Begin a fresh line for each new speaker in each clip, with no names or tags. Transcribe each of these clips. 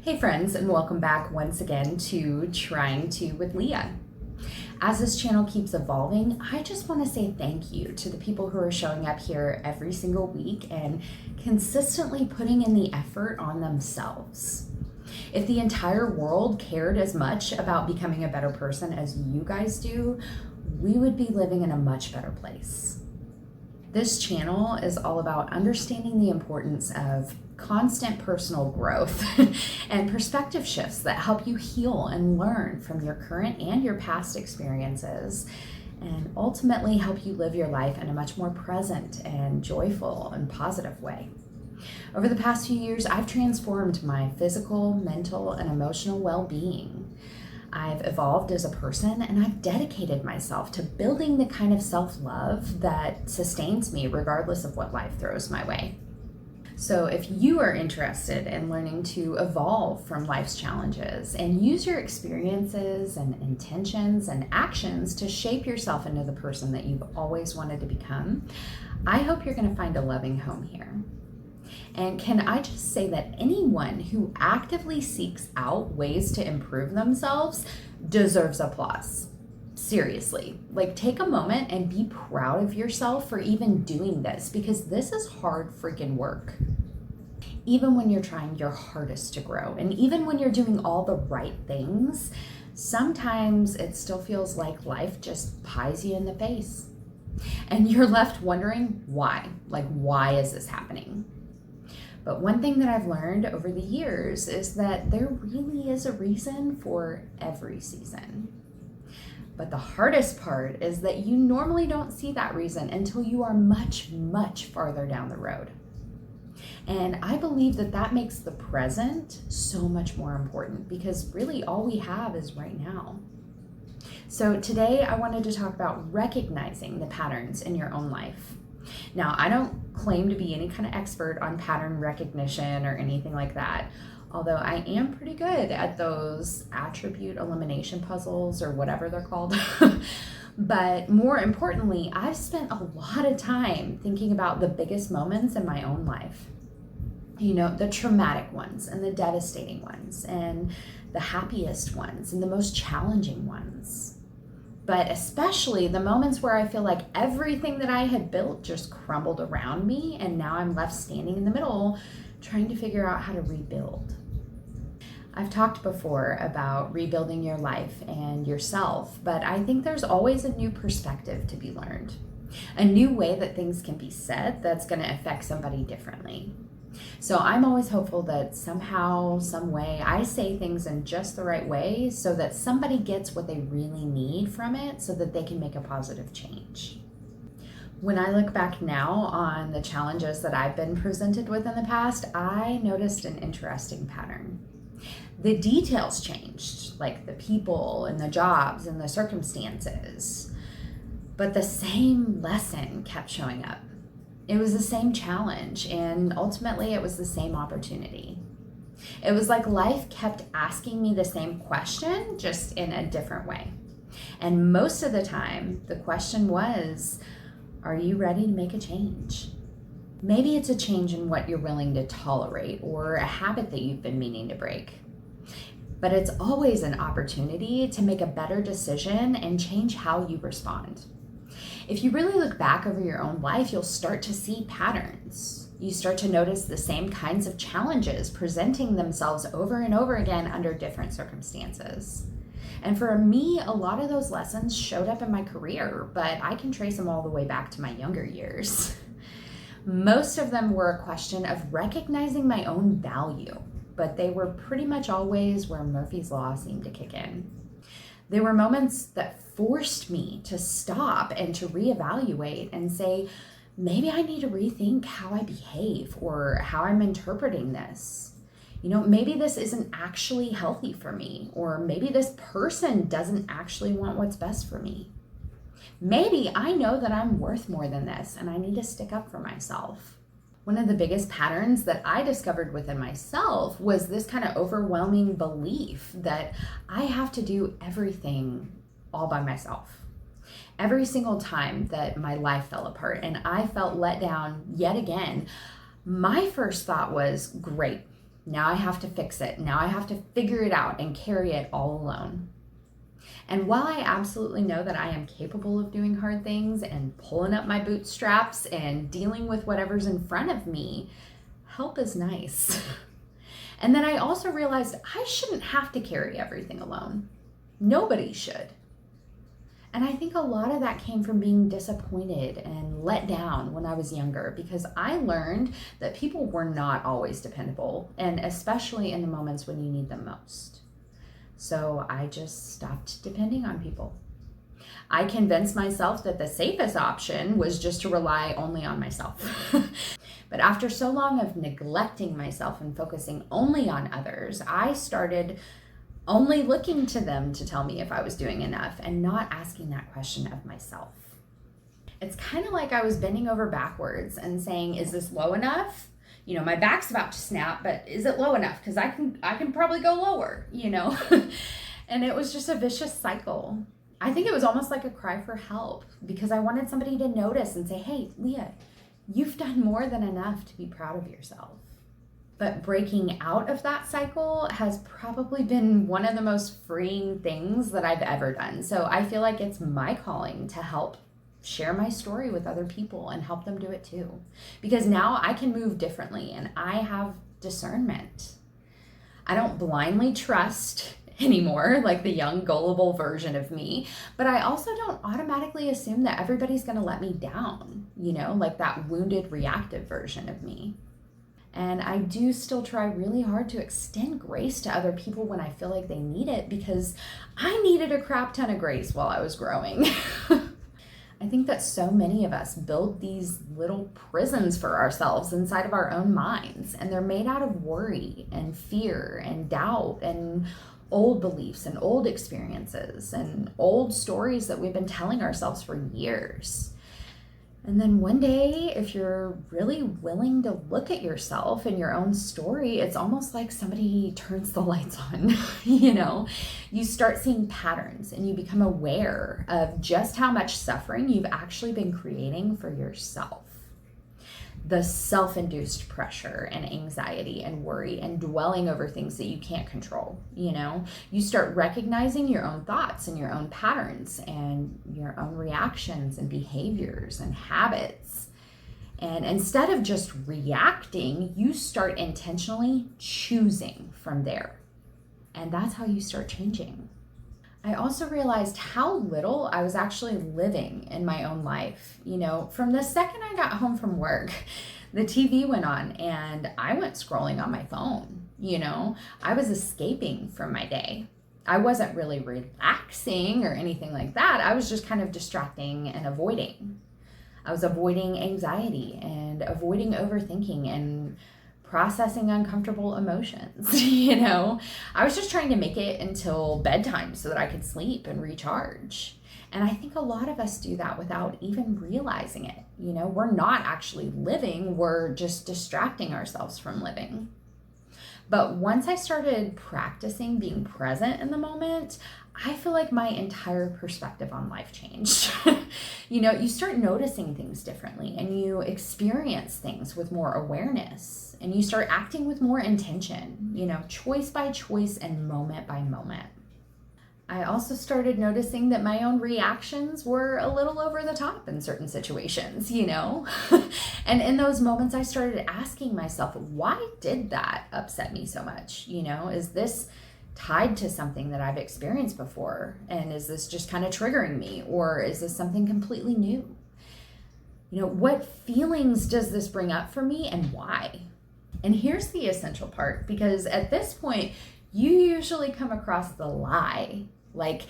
Hey friends, and welcome back once again to Trying To With Leah. As this channel keeps evolving, I just want to say thank you to the people who are showing up here every single week and consistently putting in the effort on themselves. If the entire world cared as much about becoming a better person as you guys do, we would be living in a much better place. This channel is all about understanding the importance of constant personal growth and perspective shifts that help you heal and learn from your current and your past experiences, and ultimately help you live your life in a much more present and joyful and positive way. Over the past few years, I've transformed my physical, mental, and emotional well-being. I've evolved as a person, and I've dedicated myself to building the kind of self-love that sustains me regardless of what life throws my way. So if you are interested in learning to evolve from life's challenges and use your experiences and intentions and actions to shape yourself into the person that you've always wanted to become, I hope you're going to find a loving home here. And can I just say that anyone who actively seeks out ways to improve themselves deserves applause. Seriously, take a moment and be proud of yourself for even doing this, because this is hard freaking work. Even when you're trying your hardest to grow, and even when you're doing all the right things, sometimes it still feels like life just pies you in the face. And you're left wondering why. Why is this happening? But one thing that I've learned over the years is that there really is a reason for every season. But the hardest part is that you normally don't see that reason until you are much, much farther down the road. And I believe that that makes the present so much more important, because really all we have is right now. So today I wanted to talk about recognizing the patterns in your own life. Now, I don't claim to be any kind of expert on pattern recognition or anything like that, although I am pretty good at those attribute elimination puzzles or whatever they're called. But more importantly, I've spent a lot of time thinking about the biggest moments in my own life. The traumatic ones and the devastating ones and the happiest ones and the most challenging ones. But especially the moments where I feel like everything that I had built just crumbled around me, and now I'm left standing in the middle trying to figure out how to rebuild. I've talked before about rebuilding your life and yourself, but I think there's always a new perspective to be learned, a new way that things can be said that's going to affect somebody differently. So I'm always hopeful that somehow, some way, I say things in just the right way so that somebody gets what they really need from it so that they can make a positive change. When I look back now on the challenges that I've been presented with in the past, I noticed an interesting pattern. The details changed, like the people and the jobs and the circumstances, but the same lesson kept showing up. It was the same challenge, and ultimately it was the same opportunity. It was like life kept asking me the same question, just in a different way. And most of the time, the question was, are you ready to make a change? Maybe it's a change in what you're willing to tolerate or a habit that you've been meaning to break. But it's always an opportunity to make a better decision and change how you respond. If you really look back over your own life, you'll start to see patterns. You start to notice the same kinds of challenges presenting themselves over and over again under different circumstances. And for me, a lot of those lessons showed up in my career, but I can trace them all the way back to my younger years. Most of them were a question of recognizing my own value, but they were pretty much always where Murphy's Law seemed to kick in. There were moments that forced me to stop and to reevaluate and say, maybe I need to rethink how I behave or how I'm interpreting this. Maybe this isn't actually healthy for me, or maybe this person doesn't actually want what's best for me. Maybe I know that I'm worth more than this and I need to stick up for myself. One of the biggest patterns that I discovered within myself was this kind of overwhelming belief that I have to do everything all by myself. Every single time that my life fell apart and I felt let down yet again, my first thought was, great, Now I have to fix it. Now I have to figure it out and carry it all alone. And while I absolutely know that I am capable of doing hard things and pulling up my bootstraps and dealing with whatever's in front of me, help is nice. And then I also realized I shouldn't have to carry everything alone. Nobody should. And I think a lot of that came from being disappointed and let down when I was younger, because I learned that people were not always dependable, and especially in the moments when you need them most. So I just stopped depending on people. I convinced myself that the safest option was just to rely only on myself. But after so long of neglecting myself and focusing only on others, I started only looking to them to tell me if I was doing enough and not asking that question of myself. It's kind of like I was bending over backwards and saying, is this low enough? You know, my back's about to snap, but is it low enough? Because I can probably go lower, you know? And it was just a vicious cycle. I think it was almost like a cry for help, because I wanted somebody to notice and say, hey, Leah, you've done more than enough to be proud of yourself. But breaking out of that cycle has probably been one of the most freeing things that I've ever done. So I feel like it's my calling to help share my story with other people and help them do it too. Because now I can move differently and I have discernment. I don't blindly trust anymore, like the young, gullible version of me, but I also don't automatically assume that everybody's going to let me down, you know, like that wounded, reactive version of me. And I do still try really hard to extend grace to other people when I feel like they need it, because I needed a crap ton of grace while I was growing. I think that so many of us build these little prisons for ourselves inside of our own minds, and they're made out of worry and fear and doubt and old beliefs and old experiences and old stories that we've been telling ourselves for years. And then one day, if you're really willing to look at yourself and your own story, it's almost like somebody turns the lights on, you know? You start seeing patterns and you become aware of just how much suffering you've actually been creating for yourself. The self-induced pressure and anxiety and worry and dwelling over things that you can't control, you know? You start recognizing your own thoughts and your own patterns and your own reactions and behaviors and habits. And instead of just reacting, you start intentionally choosing from there. And that's how you start changing. I also realized how little I was actually living in my own life. You know, from the second I got home from work, the TV went on and I went scrolling on my phone. You know, I was escaping from my day. I wasn't really relaxing or anything like that. I was just kind of distracting and avoiding. I was avoiding anxiety and avoiding overthinking and processing uncomfortable emotions, you know? I was just trying to make it until bedtime so that I could sleep and recharge. And I think a lot of us do that without even realizing it. You know, we're not actually living, we're just distracting ourselves from living. But once I started practicing being present in the moment, I feel like my entire perspective on life changed. You know, you start noticing things differently and you experience things with more awareness and you start acting with more intention, you know, choice by choice and moment by moment. I also started noticing that my own reactions were a little over the top in certain situations, you know? And in those moments, I started asking myself, why did that upset me so much? You know, is this tied to something that I've experienced before? And is this just kind of triggering me? Or is this something completely new? You know, what feelings does this bring up for me and why? And here's the essential part, because at this point, you usually come across the lie. Like,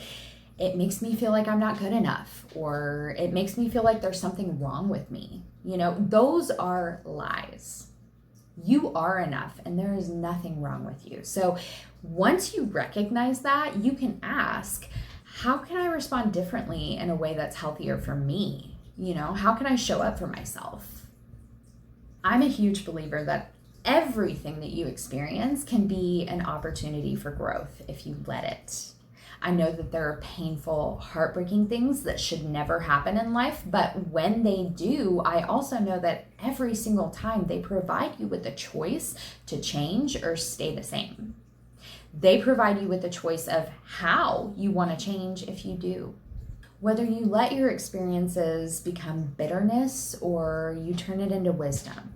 it makes me feel like I'm not good enough, or it makes me feel like there's something wrong with me. You know, those are lies. You are enough and there is nothing wrong with you. So once you recognize that, you can ask, how can I respond differently in a way that's healthier for me? You know, how can I show up for myself? I'm a huge believer that everything that you experience can be an opportunity for growth if you let it. I know that there are painful, heartbreaking things that should never happen in life, but when they do, I also know that every single time they provide you with a choice to change or stay the same. They provide you with a choice of how you want to change if you do. Whether you let your experiences become bitterness or you turn it into wisdom,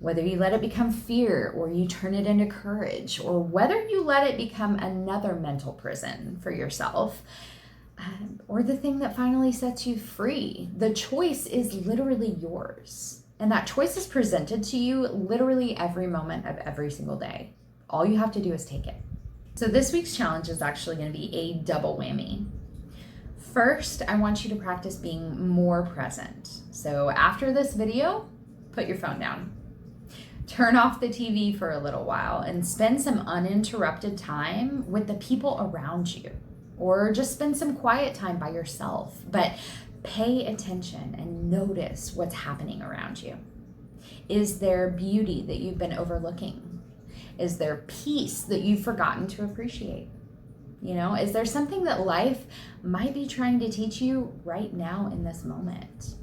whether you let it become fear or you turn it into courage, or whether you let it become another mental prison for yourself, or the thing that finally sets you free, the choice is literally yours. And that choice is presented to you literally every moment of every single day. All you have to do is take it. So this week's challenge is actually going to be a double whammy. First, I want you to practice being more present. So after this video, put your phone down. Turn off the TV for a little while and spend some uninterrupted time with the people around you, or just spend some quiet time by yourself. But pay attention and notice what's happening around you. Is there beauty that you've been overlooking? Is there peace that you've forgotten to appreciate? Is there something that life might be trying to teach you right now in this moment?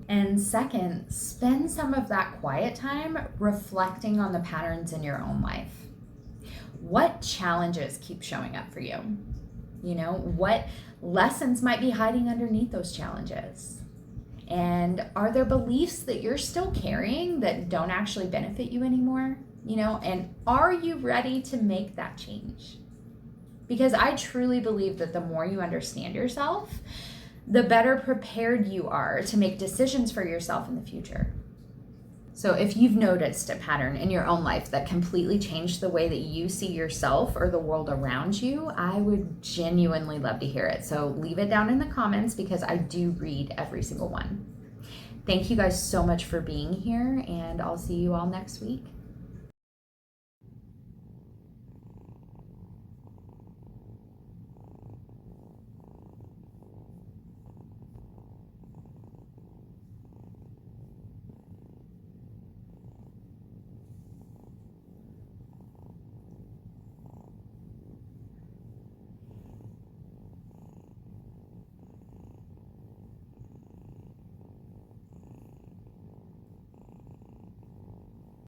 And second, spend some of that quiet time reflecting on the patterns in your own life. What challenges keep showing up for you? What lessons might be hiding underneath those challenges? And are there beliefs that you're still carrying that don't actually benefit you anymore? And are you ready to make that change? Because I truly believe that the more you understand yourself, the better prepared you are to make decisions for yourself in the future. So if you've noticed a pattern in your own life that completely changed the way that you see yourself or the world around you, I would genuinely love to hear it. So leave it down in the comments because I do read every single one. Thank you guys so much for being here, and I'll see you all next week.